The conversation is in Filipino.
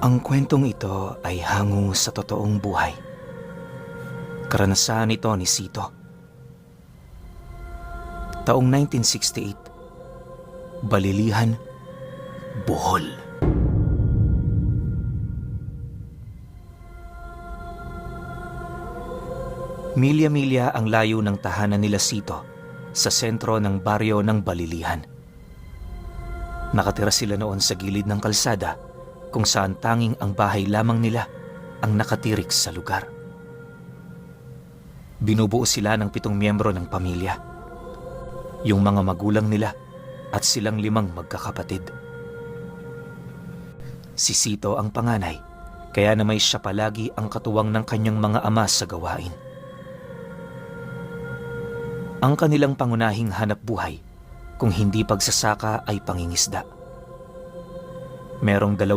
Ang kwentong ito ay hango sa totoong buhay. Karanasan ito ni Sito. Taong 1968, Balilihan, Bohol. Milya-milya ang layo ng tahanan nila Sito sa sentro ng baryo ng Balilihan. Nakatira sila noon sa gilid ng kalsada kung saan tanging ang bahay lamang nila ang nakatirik sa lugar. Binubuo sila ng 7 miyembro ng pamilya. Yung mga magulang nila at silang 5 magkakapatid. Si Sito ang panganay, kaya naman siya palagi ang katuwang ng kanyang mga ama sa gawain. Ang kanilang pangunahing hanap buhay, kung hindi pagsasaka ay pangingisda. Merong 2